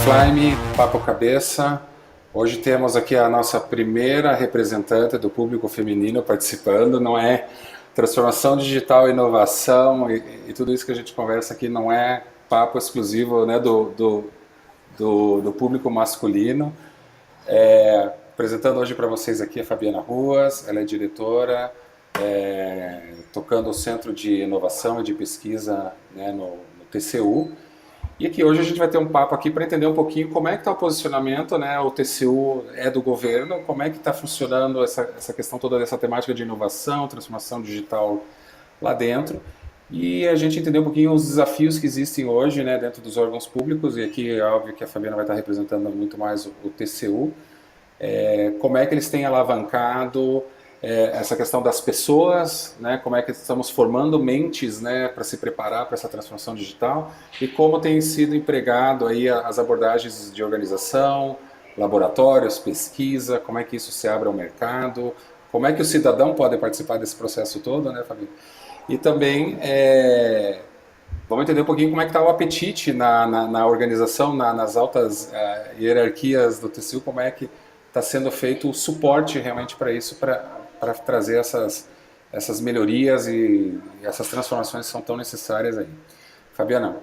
Flyme, Papo Cabeça. Hoje temos aqui a nossa primeira representante do público feminino participando. Não é transformação digital, inovação e tudo isso que a gente conversa aqui não é papo exclusivo, né, do público masculino. Apresentando hoje para vocês aqui a Fabiana Ruas, ela é diretora, tocando o Centro de Inovação e de Pesquisa, né, no TCU. E aqui hoje a gente vai ter um papo aqui para entender um pouquinho como é que está o posicionamento, né? O TCU é do governo, como é que está funcionando essa questão toda dessa temática de inovação, transformação digital lá dentro. E a gente entender um pouquinho os desafios que existem hoje, né, dentro dos órgãos públicos, e aqui é óbvio que a Fabiana vai estar representando muito mais o TCU, como é que eles têm alavancado essa questão das pessoas, né, como é que estamos formando mentes, né, para se preparar para essa transformação digital e como tem sido empregado aí as abordagens de organização, laboratórios, pesquisa, como é que isso se abre ao mercado, como é que o cidadão pode participar desse processo todo, né, Fabi? E também vamos entender um pouquinho como é que está o apetite na organização, nas altas hierarquias do TCU, como é que está sendo feito o suporte realmente para isso, para trazer essas melhorias e essas transformações que são tão necessárias aí. Fabiana,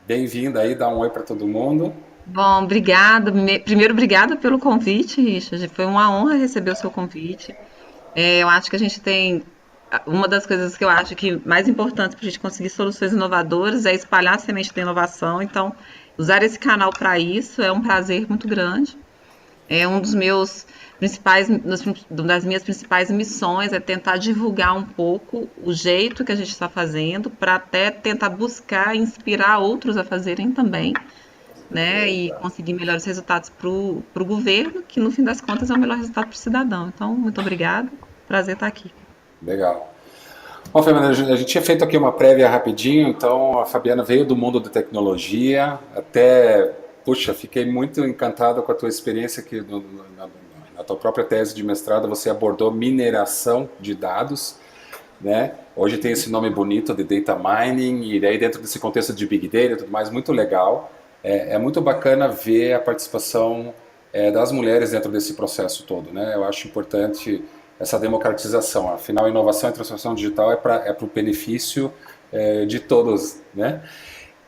bem-vinda aí, dá um oi para todo mundo. Bom, obrigada. Primeiro, obrigada pelo convite, Richard. Foi uma honra receber o seu convite. Eu acho que a gente tem. Uma das coisas que eu acho que mais importante para a gente conseguir soluções inovadoras é espalhar a semente da inovação. Então, usar esse canal para isso é um prazer muito grande. É um dos meus principais, das minhas principais missões é tentar divulgar um pouco o jeito que a gente está fazendo, para até tentar buscar inspirar outros a fazerem também, né, e conseguir melhores resultados para o governo, que no fim das contas é o melhor resultado para o cidadão. Então, muito obrigada, prazer estar aqui. Legal. Bom, Fabiana, a gente tinha feito aqui uma prévia rapidinho, então a Fabiana veio do mundo da tecnologia, até, puxa, fiquei muito encantado com a tua experiência que na tua própria tese de mestrado você abordou mineração de dados, né? Hoje tem esse nome bonito de data mining e daí dentro desse contexto de big data e tudo mais, muito legal. É muito bacana ver a participação das mulheres dentro desse processo todo, né? Eu acho importante essa democratização. Afinal, inovação e transformação digital é para o benefício de todos, né?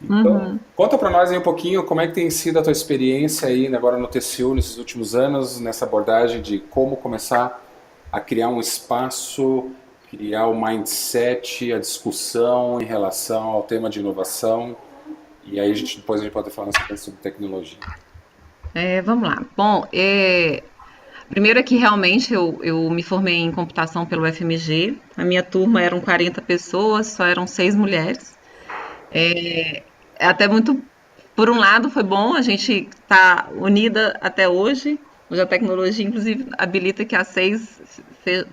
Então, Uhum. conta para nós aí um pouquinho como é que tem sido a tua experiência aí né, agora no TCU nesses últimos anos, nessa abordagem de como começar a criar um espaço, criar o mindset, a discussão em relação ao tema de inovação. E aí depois a gente pode falar sobre tecnologia. Vamos lá. Bom, primeiro é que realmente eu me formei em computação pelo FMG. A minha turma eram 40 pessoas, só eram 6 mulheres. É até muito, por um lado, foi bom, a gente tá unida até hoje. Hoje a tecnologia, inclusive, habilita que as 6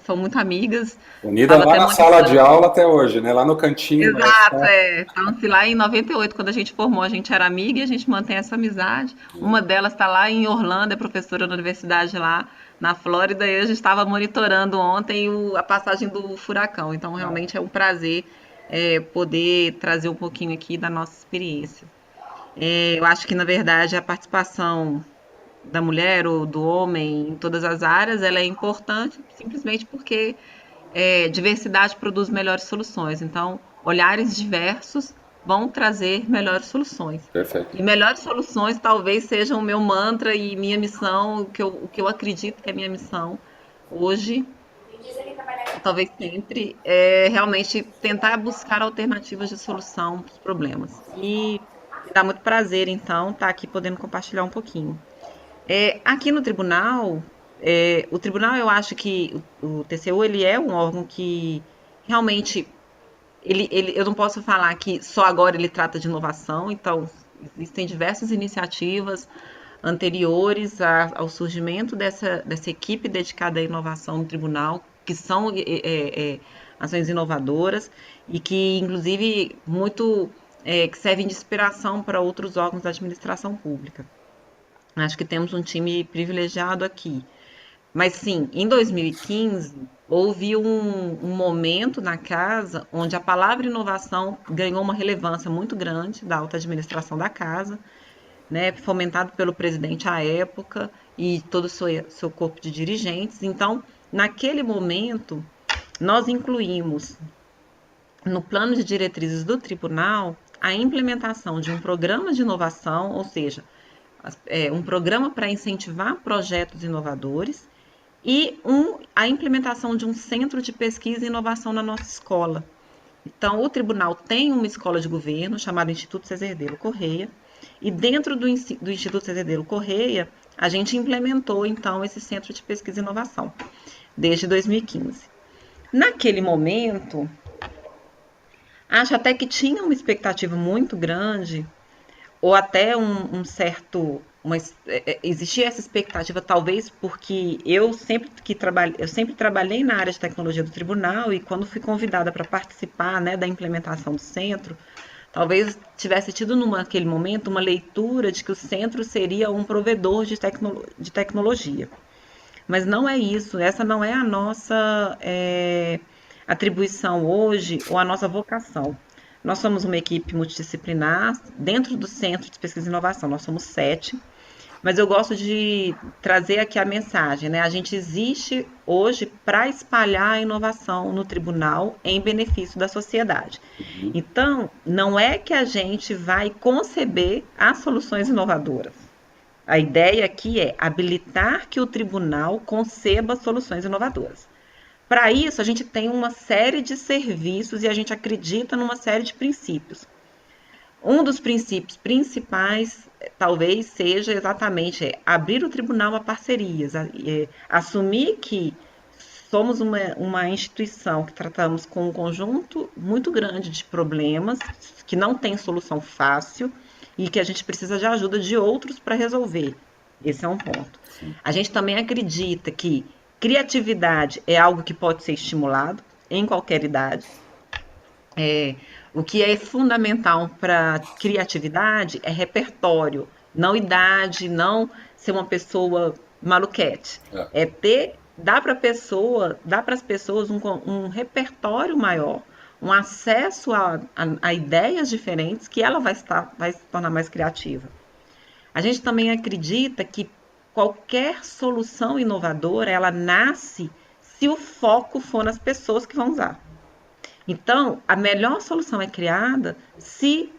são muito amigas. Unida Estava lá até na sala de monitorando. aula até hoje, né? Lá no cantinho, lá Exato, está. é. Então, se lá em 98, quando a gente formou, a gente era amiga e a gente mantém essa amizade. Uma delas está lá em Orlando, é professora na universidade lá na Flórida, e a gente estava monitorando ontem a passagem do furacão. Então, realmente é um prazer poder trazer um pouquinho aqui da nossa experiência. Eu acho que, na verdade, a participação da mulher ou do homem em todas as áreas, ela é importante simplesmente porque diversidade produz melhores soluções. Então, olhares diversos vão trazer melhores soluções. Perfeito. E melhores soluções talvez sejam o meu mantra e minha missão, o que eu acredito que é minha missão hoje, talvez sempre, é realmente tentar buscar alternativas de solução para os problemas. E me dá muito prazer, então, estar aqui podendo compartilhar um pouquinho. Aqui no tribunal, o tribunal eu acho que o TCU ele é um órgão que realmente eu não posso falar que só agora ele trata de inovação, então existem diversas iniciativas anteriores ao surgimento dessa equipe dedicada à inovação no tribunal, que são ações inovadoras e que, inclusive, que servem de inspiração para outros órgãos da administração pública. Acho que temos um time privilegiado aqui. Mas sim, em 2015 houve um momento na casa onde a palavra inovação ganhou uma relevância muito grande da alta administração da casa. né, fomentado pelo presidente à época e todo o seu corpo de dirigentes. Então, naquele momento, nós incluímos no plano de diretrizes do tribunal a implementação de um programa de inovação, ou seja, um programa para incentivar projetos inovadores e a implementação de um centro de pesquisa e inovação na nossa escola. Então, o tribunal tem uma escola de governo chamada Instituto César Herdelo Correia, e dentro do Instituto César Herdelo Correia, a gente implementou, então, esse centro de pesquisa e inovação, desde 2015. Naquele momento, acho até que tinha uma expectativa muito grande, ou até um certo. Existia essa expectativa, talvez porque eu sempre trabalhei na área de tecnologia do tribunal, e quando fui convidada para participar, né, da implementação do centro, talvez tivesse tido naquele momento uma leitura de que o centro seria um provedor de tecnologia. Mas não é isso, essa não é a nossa atribuição hoje ou a nossa vocação. Nós somos uma equipe multidisciplinar dentro do Centro de Pesquisa e Inovação, nós somos 7, mas eu gosto de trazer aqui a mensagem, né? A gente existe hoje para espalhar a inovação no tribunal em benefício da sociedade. Então, não é que a gente vai conceber as soluções inovadoras. A ideia aqui é habilitar que o tribunal conceba soluções inovadoras. Para isso, a gente tem uma série de serviços e a gente acredita numa série de princípios. Um dos princípios principais, talvez, seja exatamente abrir o tribunal a parcerias, assumir que somos uma instituição que tratamos com um conjunto muito grande de problemas, que não tem solução fácil e que a gente precisa de ajuda de outros para resolver. Esse é um ponto. A gente também acredita que criatividade é algo que pode ser estimulado em qualquer idade. O que é fundamental para criatividade é repertório, não idade, não ser uma pessoa maluquete. Dá para as pessoas um repertório maior, um acesso a ideias diferentes, que ela vai se tornar mais criativa. A gente também acredita que qualquer solução inovadora, ela nasce se o foco for nas pessoas que vão usar. Então, a melhor solução é criada se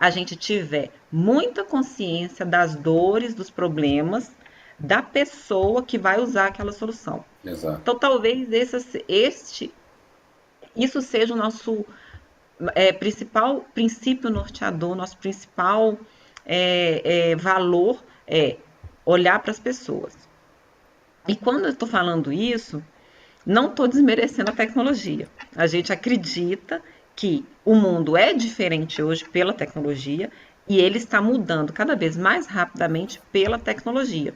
a gente tiver muita consciência das dores, dos problemas da pessoa que vai usar aquela solução. Exato. Então, talvez isso seja o nosso principal princípio norteador, nosso principal valor é olhar para as pessoas. E quando eu estou falando isso, não estou desmerecendo a tecnologia. A gente acredita que o mundo é diferente hoje pela tecnologia e ele está mudando cada vez mais rapidamente pela tecnologia.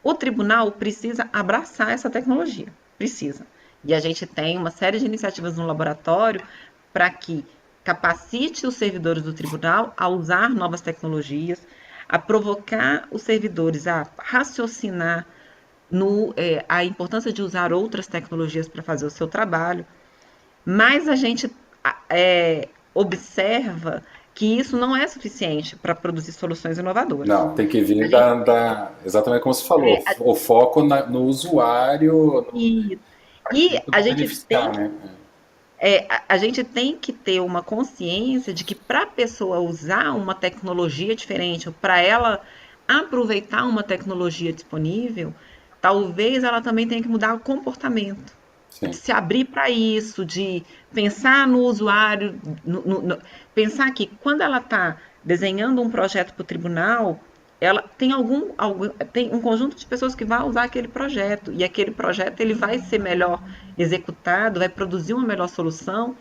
O tribunal precisa abraçar essa tecnologia, precisa. E a gente tem uma série de iniciativas no laboratório para que capacite os servidores do tribunal a usar novas tecnologias, a provocar os servidores a raciocinar a importância de usar outras tecnologias para fazer o seu trabalho, mas a gente observa que isso não é suficiente para produzir soluções inovadoras. Não, tem que vir exatamente como você falou, o foco no usuário, e a gente tem, né? A gente tem que ter uma consciência de que para a pessoa usar uma tecnologia diferente, ou para ela aproveitar uma tecnologia disponível, talvez ela também tenha que mudar o comportamento. Sim. De se abrir para isso, de pensar no usuário, pensar que quando ela está desenhando um projeto para o tribunal, ela tem tem um conjunto de pessoas que vai usar aquele projeto, e aquele projeto ele vai ser melhor executado, vai produzir uma melhor solução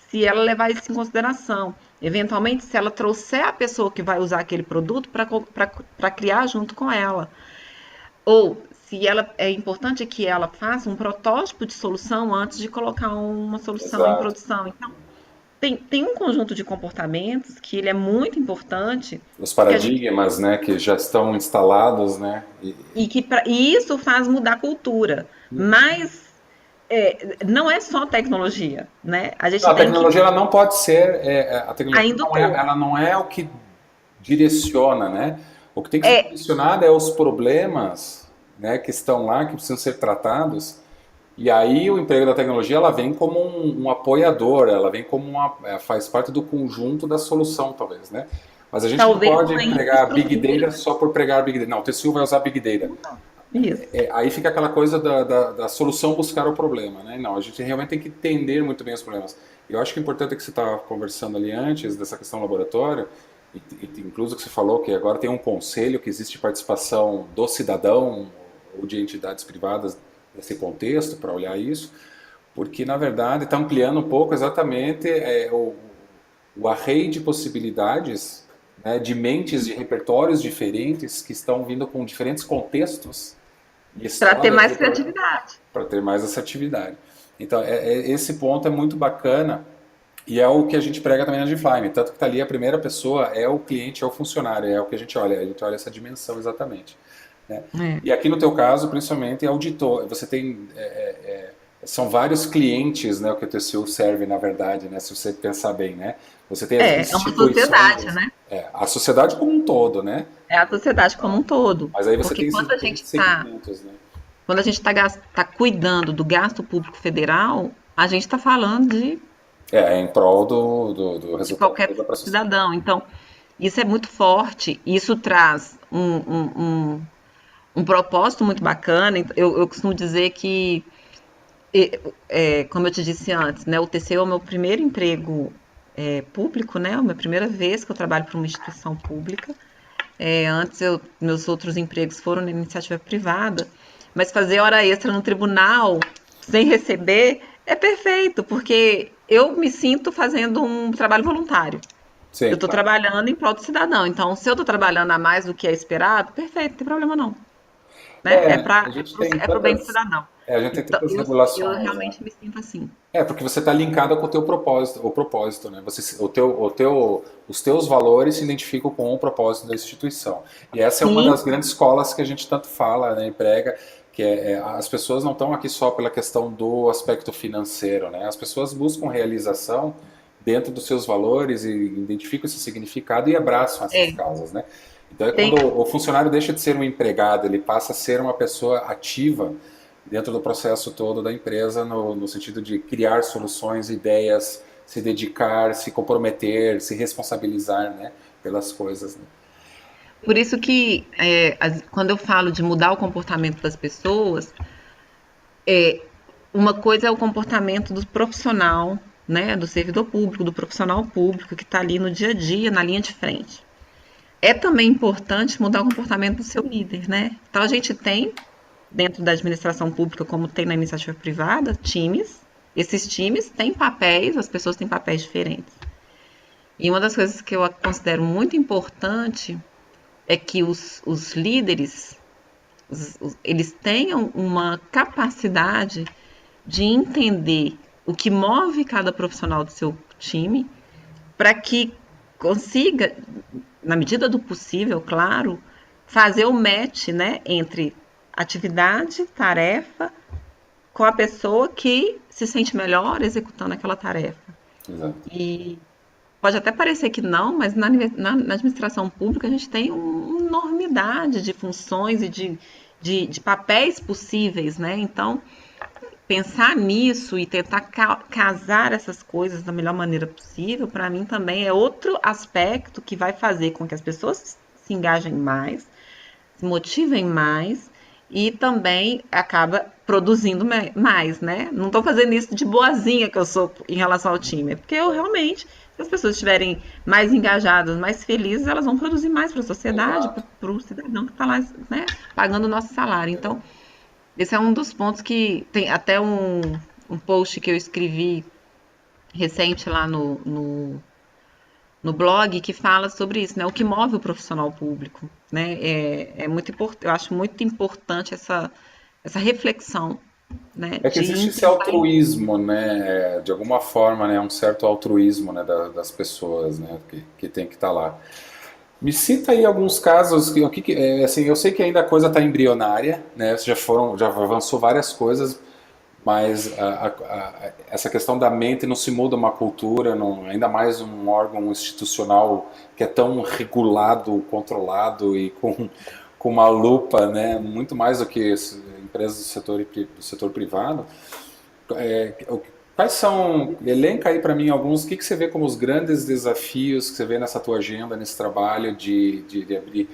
se ela levar isso em consideração. Eventualmente, se ela trouxer a pessoa que vai usar aquele produto para criar junto com ela. Ou se é importante que ela faça um protótipo de solução antes de colocar uma solução em produção. Então, tem um conjunto de comportamentos que ele é muito importante. Os paradigmas, né, que já estão instalados, né? E isso faz mudar a cultura. Mas não é só tecnologia, né? A tecnologia ela não pode ser... a tecnologia ela não é o que direciona, né? O que tem que ser É, direcionado é os problemas, né, que estão lá, que precisam ser tratados. E aí o emprego da tecnologia ela vem como um apoiador, ela vem como faz parte do conjunto da solução, talvez, né? Mas a gente não talvez pode uma pregar Big Data infraestrutura. só por pregar Big Data. Não, o TCU vai usar Big Data. Não. Isso. Aí fica aquela coisa da solução buscar o problema, né? Não, a gente realmente tem que entender muito bem os problemas. Eu acho que o importante é que você estava conversando ali antes dessa questão do laboratório, incluso que você falou que agora tem um conselho, que existe participação do cidadão ou de entidades privadas nesse contexto para olhar isso, porque na verdade está ampliando um pouco exatamente o array de possibilidades, né, de mentes, de repertórios diferentes que estão vindo com diferentes contextos e Para ter histórias mais criatividade. para ter mais assertividade. Então, esse ponto é muito bacana e é o que a gente prega também na Define. Tanto que está ali a primeira pessoa é o cliente, é o funcionário, é o que a gente olha essa dimensão exatamente. Né? É. E aqui no teu caso, principalmente, é auditor. Você tem são vários clientes, né, o que o TCU serve, na verdade, né, se você pensar bem, né? Você tem as É uma sociedade, instituições, né? a sociedade como um todo, né? É a sociedade como um todo. Mas aí você Porque tem esses diferentes segmentos, né? quando a gente tá cuidando do gasto público federal, a gente está falando Em prol do de resultado qualquer para a sociedade. cidadão. Então, isso é muito forte, isso traz um propósito muito bacana. Eu costumo dizer que, como eu te disse antes, né, o TCU é o meu primeiro emprego público, né, é a minha primeira vez que eu trabalho para uma instituição pública. Antes, meus outros empregos foram na iniciativa privada, mas fazer hora extra no tribunal sem receber é perfeito, porque eu me sinto fazendo um trabalho voluntário. Eu Sim, estou claro. trabalhando em prol do cidadão. Então, se eu estou trabalhando a mais do que é esperado, perfeito, não tem problema não. Né? A gente tem É pro bem do tantas, cidadão. a gente tem Então, tantas eu regulações, né? realmente me sinto assim. Porque você está linkado com o teu propósito, o propósito, né? Os teus valores se identificam com o propósito da instituição. E essa é uma Sim, das grandes escolas que a gente tanto fala, né, e prega, que as pessoas não estão aqui só pela questão do aspecto financeiro, né? As pessoas buscam realização dentro dos seus valores e identificam esse significado e abraçam essas é. causas, né? Então é Tem, quando o funcionário deixa de ser um empregado, ele passa a ser uma pessoa ativa dentro do processo todo da empresa, no sentido de criar soluções, ideias, se dedicar, se comprometer, se responsabilizar, né, pelas coisas. Né? por isso que quando eu falo de mudar o comportamento das pessoas, uma coisa é o comportamento do profissional, né, do servidor público, do profissional público que está ali no dia a dia, na linha de frente. É também importante mudar o comportamento do seu líder, né? Então a gente tem dentro da administração pública, como tem na iniciativa privada, times. Esses times têm papéis, as pessoas têm papéis diferentes. E uma das coisas que eu considero muito importante é que os líderes eles tenham uma capacidade de entender o que move cada profissional do seu time para que consiga, na medida do possível, claro, fazer o match, né, entre atividade, tarefa, com a pessoa que se sente melhor executando aquela tarefa. Exato. E pode até parecer que não, mas na administração pública a gente tem uma enormidade de funções e de papéis possíveis, né? Então, pensar nisso e tentar casar essas coisas da melhor maneira possível, para mim também é outro aspecto que vai fazer com que as pessoas se engajem mais, se motivem mais e também acaba produzindo mais, né? Não estou fazendo isso de boazinha que eu sou em relação ao time, é porque eu realmente, se as pessoas estiverem mais engajadas, mais felizes, elas vão produzir mais para a sociedade, Exato. para o cidadão que está lá, né, pagando o nosso salário. Então, esse é um dos pontos que tem até um post que eu escrevi recente lá no blog que fala sobre isso, né? O que move o profissional público, né? É muito importante, eu acho muito importante essa reflexão, né? É que De existe esse tentar. altruísmo, né, de alguma forma, né, um certo altruísmo, né, das pessoas, né, que tem que estar lá. Me cita aí alguns casos assim, eu sei que ainda a coisa está embrionária, né, já avançou várias coisas, mas essa questão da mente não se muda uma cultura, não, ainda mais um órgão institucional que é tão regulado, controlado e com uma lupa, né, muito mais do que empresas do setor privado. Quais são, elenca aí para mim alguns, o que você vê como os grandes desafios que você vê nessa tua agenda, nesse trabalho de abrir,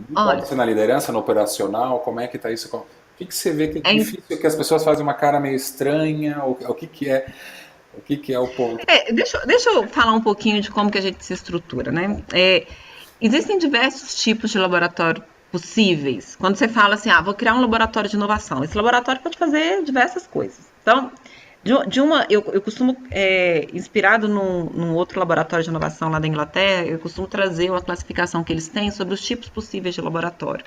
não pode Olha, ser na liderança, no operacional, como é que está isso? O que você vê que é é, im- difícil, que as pessoas fazem uma cara meio estranha, o que é o ponto? deixa eu falar um pouquinho de como que a gente se estrutura, né? Existem diversos tipos de laboratório possíveis. Quando você fala assim, vou criar um laboratório de inovação, esse laboratório pode fazer diversas coisas. Então, eu costumo, inspirado num outro laboratório de inovação lá da Inglaterra, eu costumo trazer uma classificação que eles têm sobre os tipos possíveis de laboratório.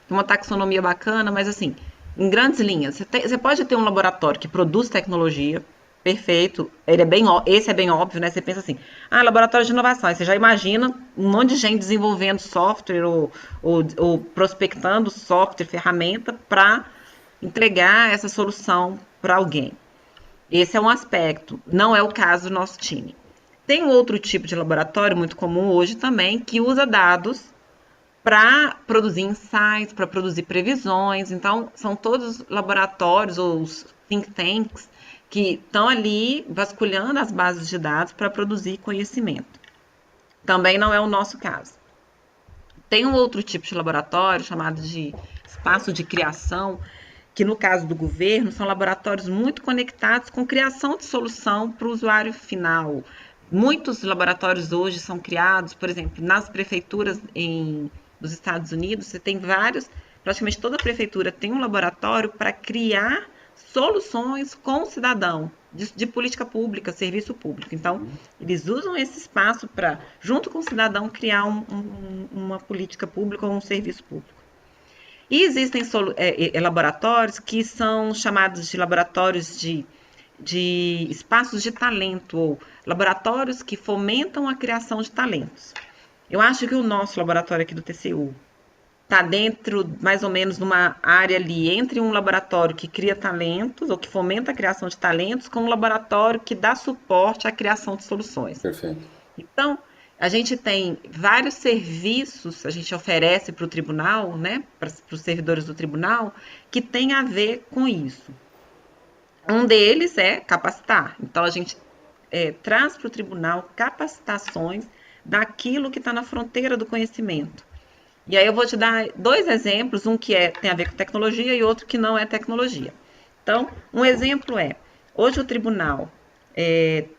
Uma taxonomia bacana, mas assim, em grandes linhas, você pode ter um laboratório que produz tecnologia, perfeito, esse é bem óbvio, né? Você pensa assim, laboratório de inovação, aí você já imagina um monte de gente desenvolvendo software ou prospectando software, ferramenta para entregar essa solução para alguém. Esse é um aspecto, não é o caso do nosso time. Tem um outro tipo de laboratório muito comum hoje também, que usa dados para produzir insights, para produzir previsões. Então, são todos laboratórios ou os think tanks que estão ali vasculhando as bases de dados para produzir conhecimento. Também não é o nosso caso. Tem um outro tipo de laboratório chamado de espaço de criação, que no caso do governo são laboratórios muito conectados com criação de solução para o usuário final. Muitos laboratórios hoje são criados, por exemplo, nas prefeituras dos Estados Unidos, você tem vários, praticamente toda prefeitura tem um laboratório para criar soluções com o cidadão, de política pública, serviço público. Então, eles usam esse espaço para, junto com o cidadão, criar uma política pública ou um serviço público. E existem laboratórios que são chamados de laboratórios de espaços de talento, ou laboratórios que fomentam a criação de talentos. Eu acho que o nosso laboratório aqui do TCU está dentro, mais ou menos, numa área ali entre um laboratório que cria talentos, ou que fomenta a criação de talentos, com um laboratório que dá suporte à criação de soluções. Perfeito. Então, a gente tem vários serviços, a gente oferece para o tribunal, né, para os servidores do tribunal, que tem a ver com isso. Um deles é capacitar. Então, a gente traz para o tribunal capacitações daquilo que está na fronteira do conhecimento. E aí eu vou te dar dois exemplos, um que tem a ver com tecnologia e outro que não é tecnologia. Então, um exemplo hoje o tribunal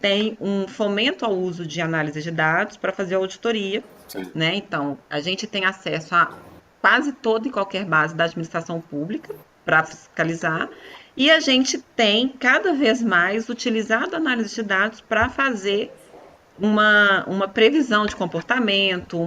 tem um fomento ao uso de análise de dados para fazer auditoria, Sim. né? Então, a gente tem acesso a quase toda e qualquer base da administração pública para fiscalizar, e a gente tem cada vez mais utilizado a análise de dados para fazer uma previsão de comportamento,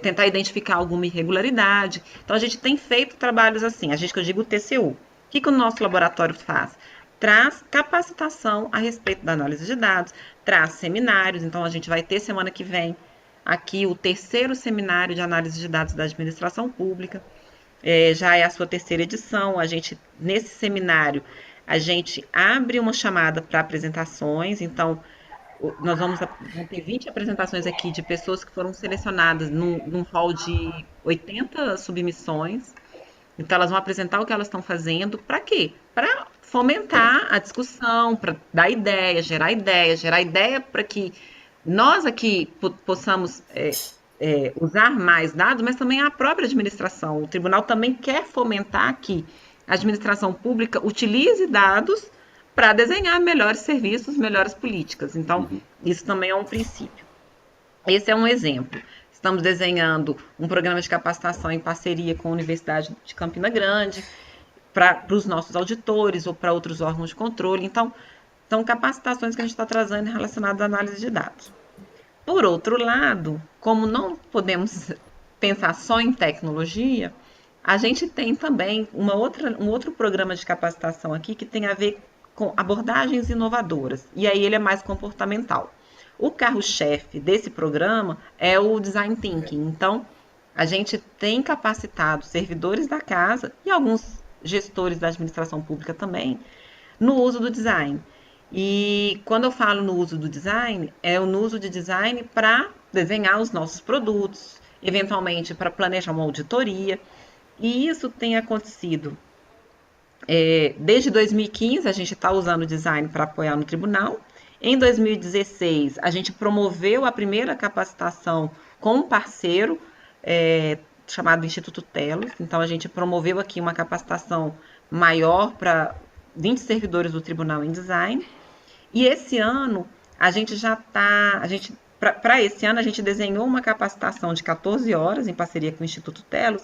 tentar identificar alguma irregularidade. Então, a gente tem feito trabalhos assim, que eu digo o TCU. O que o nosso laboratório faz? Traz capacitação a respeito da análise de dados, traz seminários. Então, a gente vai ter semana que vem aqui o terceiro seminário de análise de dados da administração pública. Já é a sua terceira edição. Nesse seminário, a gente abre uma chamada para apresentações. Então, nós vamos ter 20 apresentações aqui de pessoas que foram selecionadas num hall de 80 submissões. Então, elas vão apresentar o que elas estão fazendo. Para quê? Para fomentar a discussão, para dar gerar ideia para que nós aqui possamos usar mais dados, mas também a própria administração. O tribunal também quer fomentar que a administração pública utilize dados para desenhar melhores serviços, melhores políticas. Então, isso também é um princípio. Esse é um exemplo. Estamos desenhando um programa de capacitação em parceria com a Universidade de Campina Grande, para os nossos auditores ou para outros órgãos de controle. Então, são capacitações que a gente está trazendo relacionadas à análise de dados. Por outro lado, como não podemos pensar só em tecnologia, a gente tem também um outro programa de capacitação aqui que tem a ver com abordagens inovadoras, e aí ele é mais comportamental. O carro-chefe desse programa é o Design Thinking. Então, a gente tem capacitado servidores da casa e alguns gestores da administração pública também, no uso do design. E quando eu falo no uso do design, é o uso de design para desenhar os nossos produtos, eventualmente para planejar uma auditoria. E isso tem acontecido desde 2015, a gente está usando o design para apoiar no tribunal. Em 2016, a gente promoveu a primeira capacitação com um parceiro chamado Instituto Telos. Então, a gente promoveu aqui uma capacitação maior para 20 servidores do tribunal em design. E esse ano, a gente já está. Para esse ano, a gente desenhou uma capacitação de 14 horas em parceria com o Instituto Telos.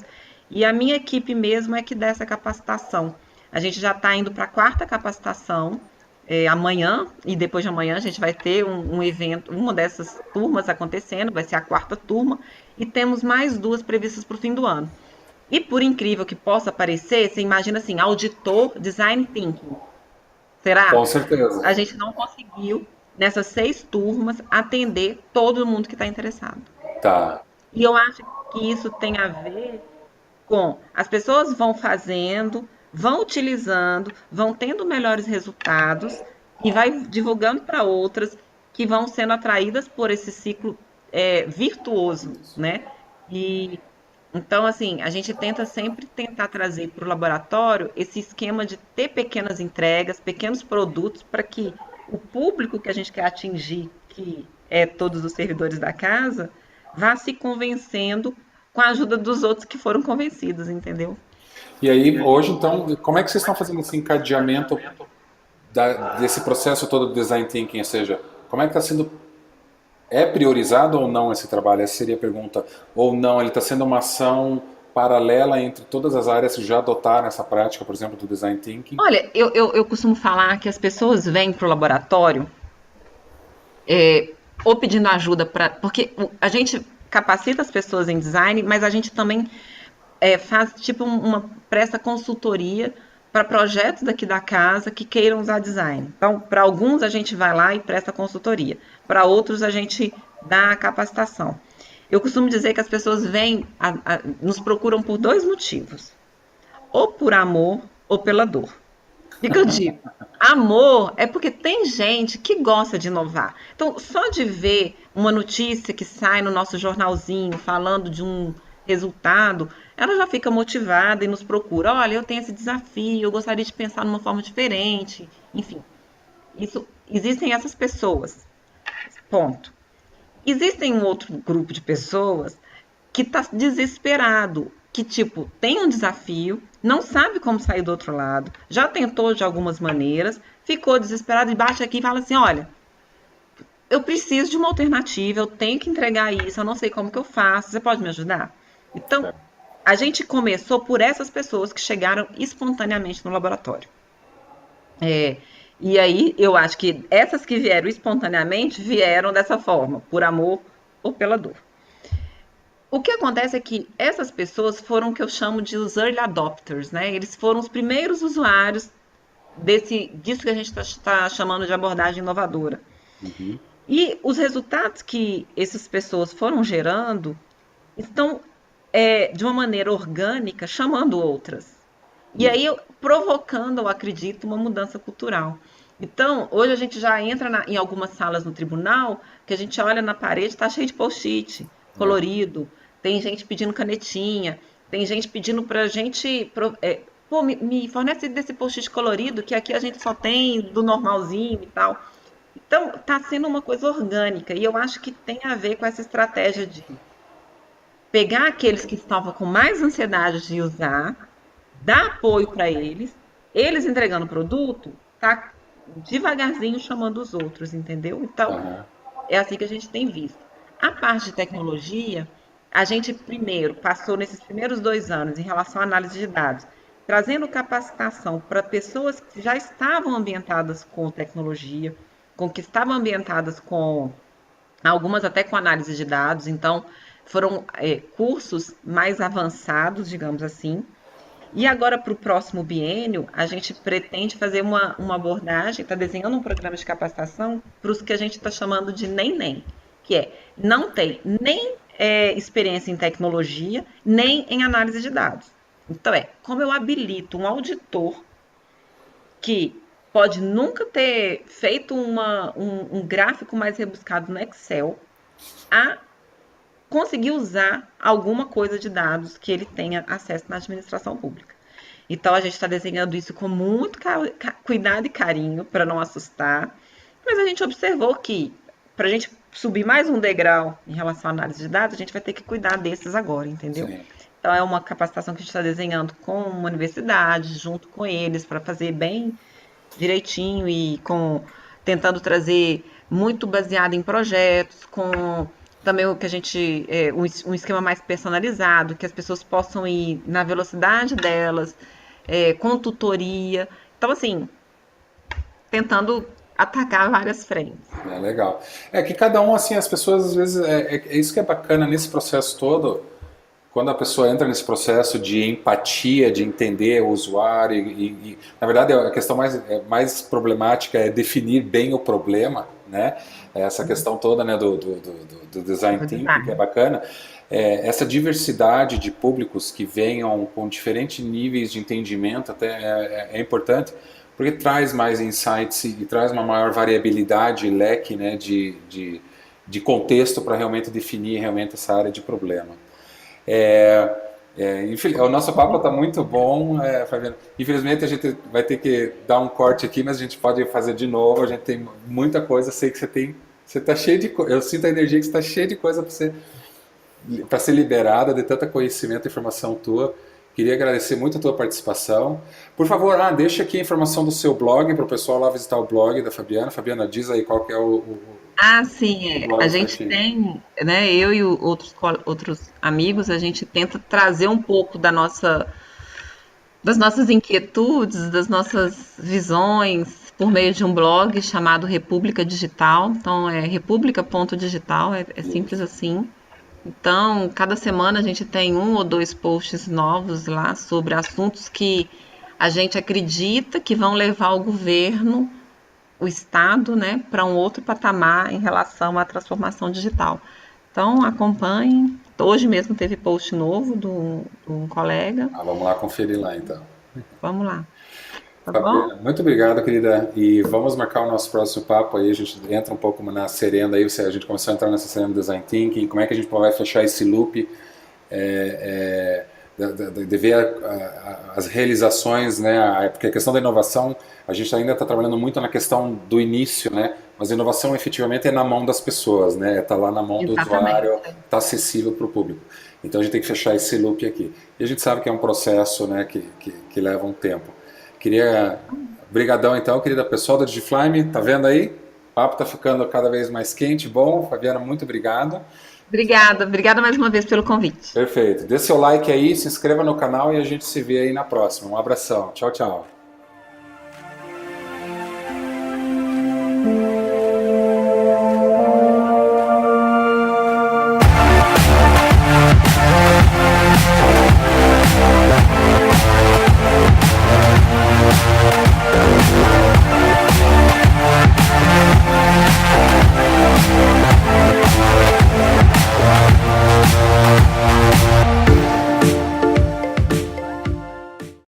E a minha equipe mesmo é que dá essa capacitação. A gente já está indo para a quarta capacitação amanhã, e depois de amanhã a gente vai ter um evento, uma dessas turmas acontecendo, vai ser a quarta turma, e temos mais duas previstas para o fim do ano. E por incrível que possa parecer, você imagina assim, auditor, design thinking. Com Será? A certeza. gente não conseguiu, nessas 6 turmas, atender todo mundo que está interessado. Tá. E eu acho que isso tem a ver com as pessoas vão fazendo, vão utilizando, vão tendo melhores resultados e vai divulgando para outras que vão sendo atraídas por esse ciclo virtuoso, Isso. né? E então, assim, a gente tenta sempre tentar trazer para o laboratório esse esquema de ter pequenas entregas, pequenos produtos, para que o público que a gente quer atingir, que é todos os servidores da casa, vá se convencendo com a ajuda dos outros que foram convencidos, entendeu? E aí, hoje, então, como é que vocês estão fazendo esse encadeamento desse processo todo do design thinking? Ou seja, como é que está sendo. É priorizado ou não esse trabalho? Essa seria a pergunta. Ou não, ele está sendo uma ação paralela entre todas as áreas que já adotaram essa prática, por exemplo, do design thinking? Olha, eu costumo falar que as pessoas vêm para o laboratório ou pedindo ajuda para. Porque a gente capacita as pessoas em design, mas a gente também faz tipo uma presta consultoria para projetos daqui da casa que queiram usar design. Então, para alguns a gente vai lá e presta consultoria, para outros a gente dá a capacitação. Eu costumo dizer que as pessoas nos procuram por 2 motivos: ou por amor ou pela dor. O que eu digo? Amor é porque tem gente que gosta de inovar. Então, só de ver uma notícia que sai no nosso jornalzinho falando de um resultado, ela já fica motivada e nos procura. Olha, eu tenho esse desafio, eu gostaria de pensar numa forma diferente. Enfim, existem essas pessoas. Ponto. Existem um outro grupo de pessoas que está desesperado, que tipo, tem um desafio, não sabe como sair do outro lado, já tentou de algumas maneiras, ficou desesperado e bate aqui e fala assim: olha, eu preciso de uma alternativa, eu tenho que entregar isso, eu não sei como que eu faço, você pode me ajudar? Então, a gente começou por essas pessoas que chegaram espontaneamente no laboratório. É, e aí eu acho que essas que vieram espontaneamente vieram dessa forma, por amor ou pela dor. O que acontece é que essas pessoas foram o que eu chamo de os early adopters, né? Eles foram os primeiros usuários disso que a gente está chamando de abordagem inovadora. Uhum. E os resultados que essas pessoas foram gerando estão, de uma maneira orgânica, chamando outras. E aí, provocando, eu acredito, uma mudança cultural. Então, hoje a gente já entra em algumas salas no tribunal que a gente olha na parede, está cheio de post-it, É. colorido, tem gente pedindo canetinha, tem gente pedindo para a gente. Pô, me fornece desse post-it colorido, que aqui a gente só tem do normalzinho e tal. Então, está sendo uma coisa orgânica, e eu acho que tem a ver com essa estratégia de pegar aqueles que estavam com mais ansiedade de usar, dar apoio para eles, eles entregando o produto, tá devagarzinho chamando os outros, entendeu? Então, Aham. é assim que a gente tem visto. A parte de tecnologia, a gente primeiro passou nesses primeiros 2 anos em relação à análise de dados, trazendo capacitação para pessoas que já estavam ambientadas com tecnologia, com que estavam ambientadas com algumas até com análise de dados, então foram cursos mais avançados, digamos assim. E agora, para o próximo biênio, a gente pretende fazer uma abordagem, está desenhando um programa de capacitação para os que a gente está chamando de nem, que não tem nem experiência em tecnologia, nem em análise de dados. Então como eu habilito um auditor que pode nunca ter feito um gráfico mais rebuscado no Excel a conseguir usar alguma coisa de dados que ele tenha acesso na administração pública. Então a gente está desenhando isso com muito cuidado e carinho para não assustar, mas a gente observou que para a gente subir mais um degrau em relação à análise de dados, a gente vai ter que cuidar desses agora, entendeu? Sim. Então é uma capacitação que a gente está desenhando com uma universidade, junto com eles, para fazer bem direitinho e com tentando trazer muito baseado em projetos, com também o que a gente um esquema mais personalizado, que as pessoas possam ir na velocidade delas, com tutoria. Então, assim, tentando atacar várias frentes. É legal. É que cada um, assim, as pessoas às vezes. É isso que é bacana nesse processo todo. Quando a pessoa entra nesse processo de empatia, de entender o usuário, na verdade a questão mais problemática é definir bem o problema, né? Essa questão toda, né, do design O thinking, que é design. bacana, essa diversidade de públicos que venham com diferentes níveis de entendimento até é importante, porque traz mais insights e traz uma maior variabilidade, leque, né, de contexto para realmente definir realmente essa área de problema. É, o nosso papo está muito bom, Fabiano. Infelizmente a gente vai ter que dar um corte aqui, mas a gente pode fazer de novo. A gente tem muita coisa. Sei que você está cheio de coisa. Eu sinto a energia que você está cheio de coisa para ser liberada, de tanta conhecimento e informação tua. Queria agradecer muito a tua participação. Por favor, deixa aqui a informação do seu blog para o pessoal lá visitar o blog da Fabiana. Fabiana, diz aí qual que é Ah, sim, o a blog gente certinho. tem, né, eu e outros amigos, a gente tenta trazer um pouco das nossas inquietudes, das nossas visões por meio de um blog chamado República Digital. Então é república.digital, é simples Isso. assim. Então, cada semana a gente tem um ou dois posts novos lá sobre assuntos que a gente acredita que vão levar o governo, o Estado, né, para um outro patamar em relação à transformação digital. Então, acompanhem. Hoje mesmo teve post novo de um colega. Vamos lá conferir lá então. Vamos lá, tá bom? Fabiana, muito obrigado, querida. E vamos marcar o nosso próximo papo aí. A gente entra um pouco na serenda aí. A gente começou a entrar nessa serenda do Design Thinking. Como é que a gente vai fechar esse loop de ver as realizações, né? Porque a questão da inovação, a gente ainda está trabalhando muito na questão do início, né? Mas a inovação efetivamente é na mão das pessoas, né? Está lá na mão do usuário, Exatamente. está acessível para o público. Então a gente tem que fechar esse loop aqui. E a gente sabe que é um processo, né? Que leva um tempo. Queria. Brigadão então, querida pessoal da Digiflyme, tá vendo aí? O papo tá ficando cada vez mais quente, bom. Fabiana, muito obrigado. Obrigada, obrigada mais uma vez pelo convite. Perfeito. Dê seu like aí, se inscreva no canal e a gente se vê aí na próxima. Um abração. Tchau, tchau.